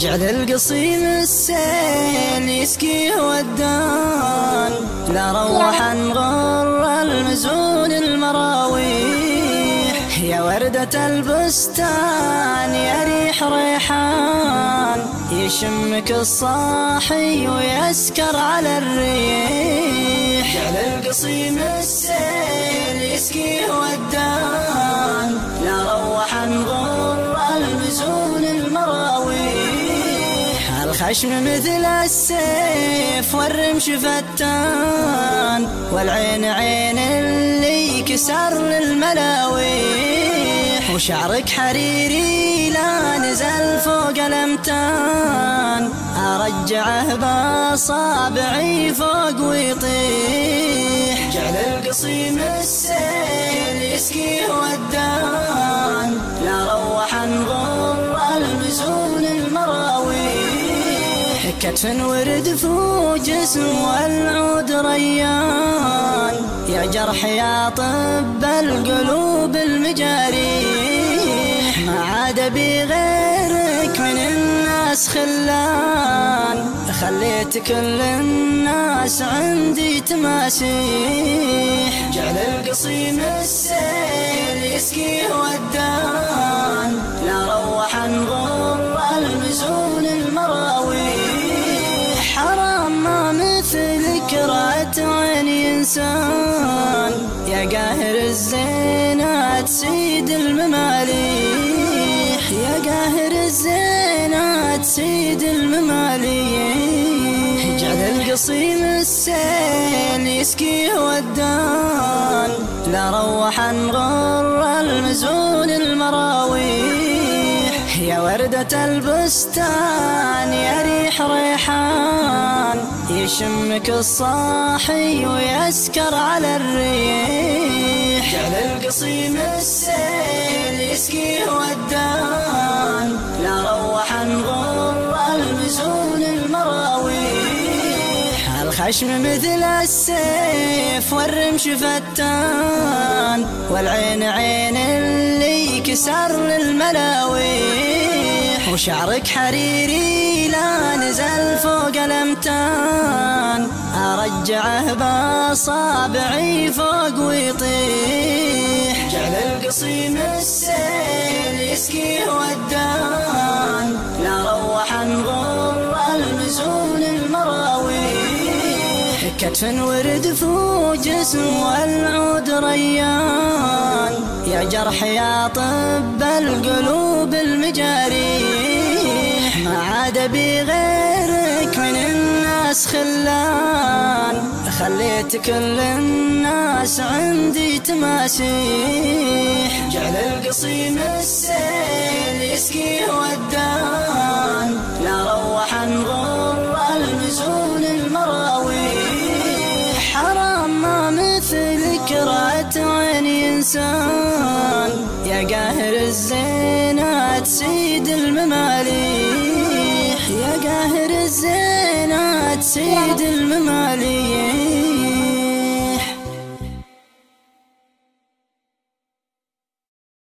جعل القصيم السيل يسقي ودان، لا روحا غر المزون المراويح. يا وردة البستان يا ريح ريحان، يشمك الصاحي ويسكر على الريح. جعل القصيم السيل يسقي ودان، لا روحا غر المزون المراويح. الخشم مثل السيف والرمش فتان، والعين عين اللي كسر للملاويح. وشعرك حريري لا نزل فوق الامتان، ارجعه باصابعي فوق ويطيح. جعل القصيم السيل يسقي ودان، لا روحا غر المزون المراويح. كتف ورد فوق جسم والعود ريان، يا جرح يا طب القلوب المجاريح. ما عاد بغيرك من الناس خلان، خليت كل الناس عندي تماسيح. جعل القصيم السيل يسقي ودان، لا روحا غر المزون المراويح. حرام ما مثلك رأت عيني إنسان، يا قاهر الزينات سيد المماليح. يا قاهر الزينات سيد المماليح. جعل القصيم السيل يسقي ودان، لا روحا غر المزون المراويح. يا وردة البستان يا ريح ريحان، يشمك الصاحي ويسكر على الريح. جعل القصيم السيل يسقي ودان، لا روحا غر المزون المراويح. الخشم مثل السيف والرمش فتان، والعين عين اللي كسر للملاويح. وشعرك حريري لا نزل فوق الامتان، ارجعه باصابعي فوق ويطيح. جعل القصيم السيل يسقي ودان، لا روحا غر المزون المراويح. كتف ورد فوق جسم والعود ريان، يا جرح يا طب القلوب المجاريح. ما عاد بغيرك من الناس خلان، خليت كل الناس عندي تماسيح. جعل القصيم السيل يسقي ودان، لا روحا غر المزون المراويح. حرام ما مثلك رأت عيني إنسان، يا قاهر الزينات سيد المماليح. يا قاهر الزينات سيد المماليح.